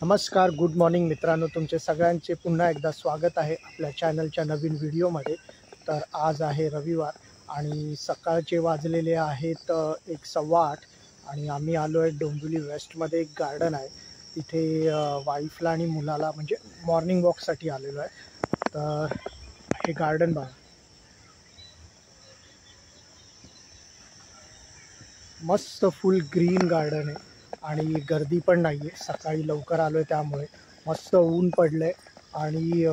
नमस्कार, good morning मित्रांनो, तुमचे सगळ्यांचे पुन्हा एकदा स्वागत आहे आपल्या चॅनलच्या नवीन व्हिडिओमध्ये। तर आज आहे रविवार आणि सकाळचे वाजलेले आहेत 1:15 आणि आम्ही आलो आहे डोंबिवली वेस्टमध्ये। एक गार्डन आहे तिथे वाईफला आणि मुलाला म्हणजे मॉर्निंग वॉकसाठी आलेलो आहे। तर हे गार्डन बघा, मस्त फुल ग्रीन गार्डन आहे आणि गर्दी पण नाही आहे। सकाळी लवकर आलो आहे त्यामुळे मस्त ऊन पडलं आहे आणि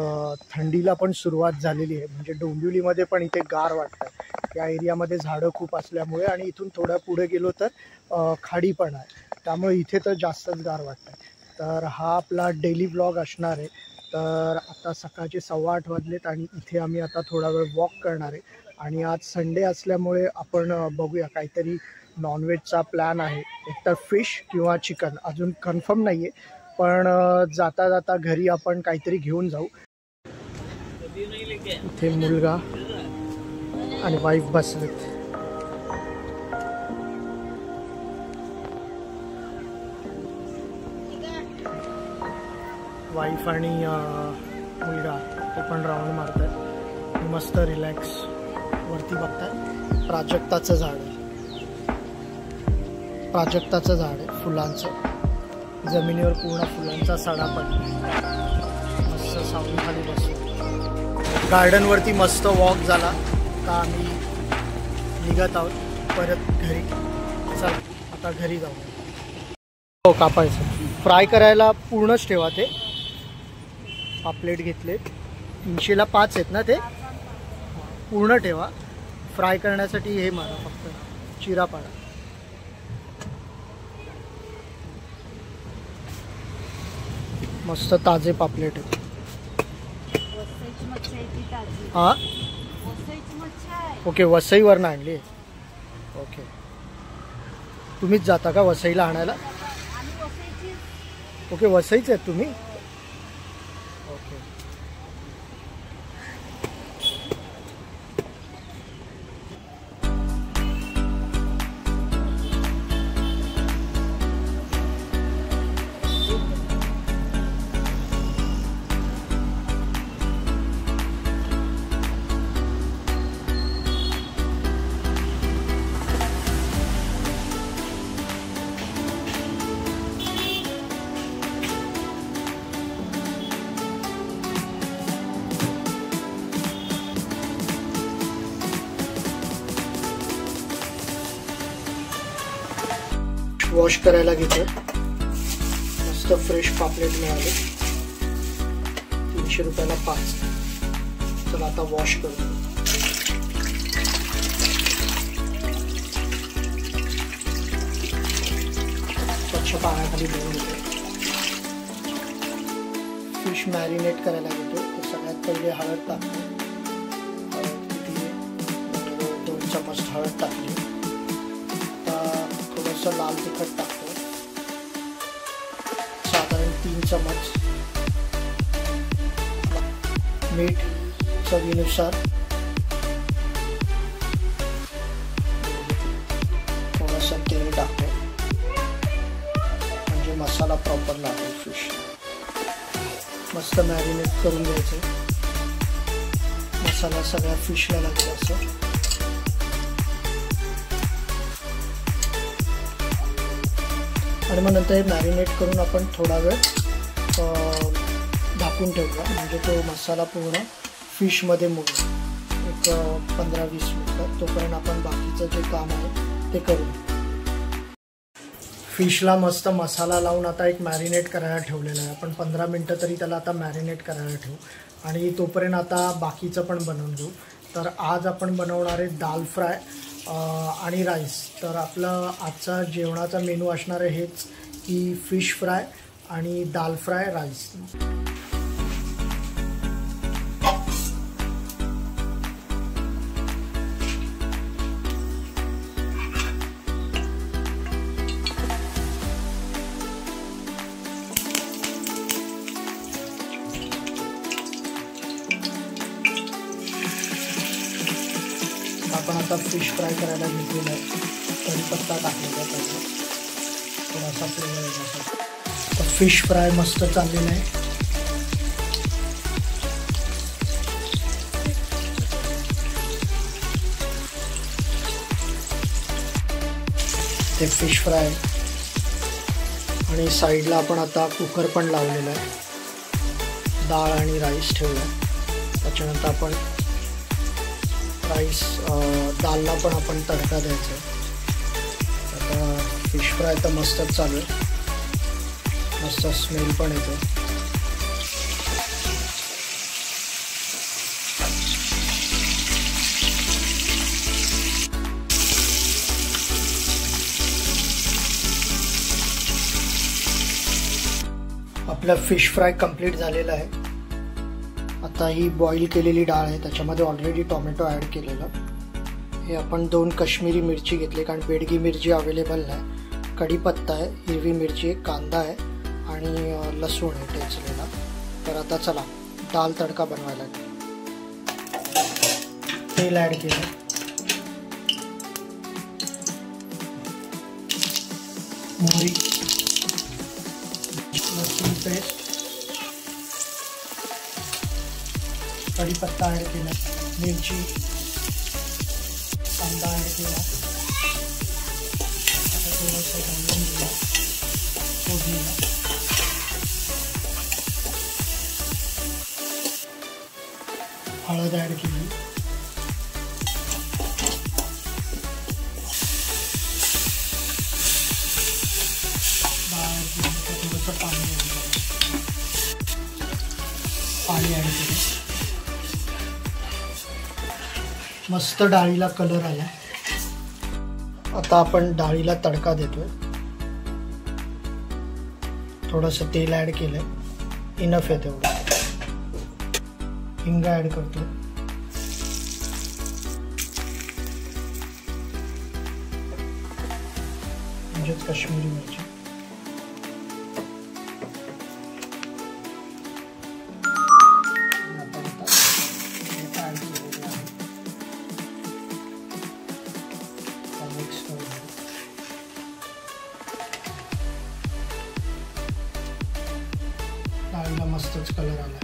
थंडीला पण सुरुवात झालेली आहे। म्हणजे डोंबिवलीमध्ये पण इथे गार वाटतं आहे। या एरियामध्ये झाडं खूप असल्यामुळे आणि इथून थोडं पुढे गेलो तर खाडी पण आहे, त्यामुळे इथे तर जास्तच गार वाटतं आहे। तर हा आपला डेली व्लॉग असणार आहे। तर आता सकाळचे 8:15 वाजलेत आणि इथे आम्ही आता थोडा वेळ वॉक करणार आहे आणि आज संडे असल्यामुळे आपण बघूया काहीतरी नॉनव्हेजचा प्लॅन आहे, एकतर फिश किंवा चिकन, अजून कन्फर्म नाही आहे, पण जाता जाता घरी आपण काहीतरी घेऊन जाऊ। इथे मुलगा आणि वाईफ बसलेत। वाईफ आणि मुलगा ते पण राऊंड मारतात, मस्त रिलॅक्स। वरती बघताय प्राजक्ताचं झाड आहे, प्राजक्ताचं झाड आहे फुलांचं, जमिनीवर पूर्ण फुलांचा सडा पडला। मस्त सावलीखाली बसलो, गार्डनवरती मस्त वॉक झाला। आता आम्ही निघत आहोत परत घरी। चल आता घरी जाऊ। हो, कापायचं फ्राय करायला पूर्णच ठेवा। ते पापलेट घेतले 300ला 5 आहेत ना, ते पूर्ण ठेवा। फ्राय करण्यासाठी हे मारा, फक्त चिरा पाडा। मस्त ताजे पापलेट आहेत। हां, ओके, वसईवरनं आणली। ओके, तुम्हीच जाता का वसईला आणायला? ओके, वसईच आहेत तुम्ही? ओके, वॉश करायला घेतो। मस्त फ्रेश पापलेट मिळाले, 300 रुपयाला 5। चला आता वॉश करतो। स्वच्छ पाण्याखाली धुवून घेतो। फिश मॅरिनेट करायला घेतो। तर सगळ्यात पहिले हळद टाकतो, हळद किती 2 चमच हळद टाकली। थोडंसं लाल तिखट टाकतो, साधारण 3 चमच। मीठ चवीनुसार, थोडंसं तेल टाकतो म्हणजे मसाला प्रॉपर लागेल फिश। मस्त मॅरिनेट करून घ्यायचं, मसाला सगळ्या फिशला लागेल असं। आणि मग नंतर हे मॅरिनेट करून आपण थोडा वेळ झाकून ठेवला म्हणजे तो मसाला पूर्ण फिशमध्ये मुरेल। एक 15-20 मिनिटं, तोपर्यंत आपण बाकीचं जे काम आहे ते करू। फिशला मस्त मसाला लावून आता एक मॅरिनेट करायला ठेवलेलं आहे आपण। 15 मिनटं तरी त्याला आता मॅरिनेट करायला ठेवू आणि तोपर्यंत आता बाकीचं पण बनवून घेऊ। तर आज आपण बनवणार आहे दाल फ्राय आणि राईस। तर आपलं आजचा जेवणाचा मेनू असणार आहे हेच, की फिश फ्राय आणि दाल फ्राय राईस। आपण आता फिश फ्राय करायला घेतलेला आहे, कढीपत्ता टाकलेला त्याचा थोडासा फ्लेवर येण्यासाठी। फिश फ्राय मस्त चाललेला आहे. ते फिश फ्राय आणि साईडला आपण आता कुकर पण लावलेला आहे. डाळ आणि राईस ठेवला आहे. त्याच्यानंतर आपण राईस दालला पण आपण तडका द्यायचा आहे. आता फिश फ्राय तर मस्तच चालू आहे. मस्त स्मेल पण येतो. आपला फिश फ्राय कंप्लीट झालेला आहे. आता ही बॉईल केलेली डाळ आहे, त्याच्यामध्ये ऑलरेडी टोमॅटो ॲड केलेलं. हे आपण 2 काश्मीरी मिरची घेतली कारण बेडगी मिरची अवेलेबल नाही. कढीपत्ता आहे, हिरवी मिरची आहे, कांदा आहे आणि लसूण आहे ठेचलेला. तर आता चला डाळ तडका बनवायला. तेल ॲड केलं. मोहरी, लसूण पेस्ट, कढीपत्ता ॲड केला, मिरची, कांदा ॲड केला. आता थोडंसं घालून दिला फोडणीला. हळद ॲड केली. थोडंसं पाणी ॲड केलं. मस्त डाळीला कलर आला. आता आपण डाळीला तडका देतोय. थोडंसं तेल ॲड केलंय, इनफ आहे तेवढं. हिंग ॲड करतो. म्हणजेच काश्मीरी मिरची. डाळीला मस्तच कलर आला.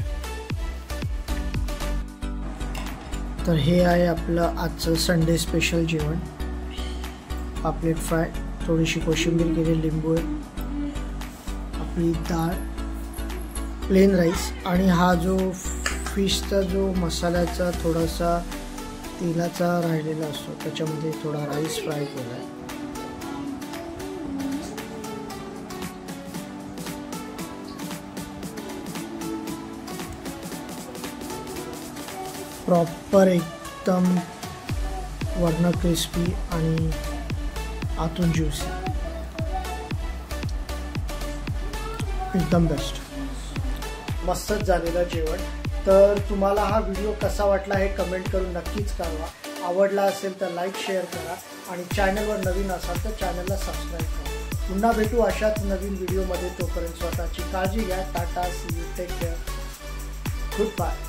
तर हे आहे आपलं आजचं संडे स्पेशल जेवण. पापलेट फ्राय, थोडीशी कोशिंबीर केली, लिंबू आहे, आपली डाळ, प्लेन राईस आणि हा जो फिशचा जो मसाल्याचा थोडासा तेलाचा राहिलेला असतो त्याच्यामध्ये थोडा राईस फ्राय केला आहे. प्रॉपर एकदम वरनं क्रिस्पी आणि आतून ज्युसी, एकदम बेस्ट. मस्तच झालेलं जेवण. तर तुम्हाला हा व्हिडिओ कसा वाटला हे कमेंट करून नक्कीच कळवा. आवडला असेल तर लाईक शेअर करा आणि चॅनलवर नवीन असाल तर चॅनलला सबस्क्राईब करा. पुन्हा भेटू अशाच नवीन व्हिडिओमध्ये. तोपर्यंत स्वतःची काळजी घ्या. Tata, see you, take care, good bye.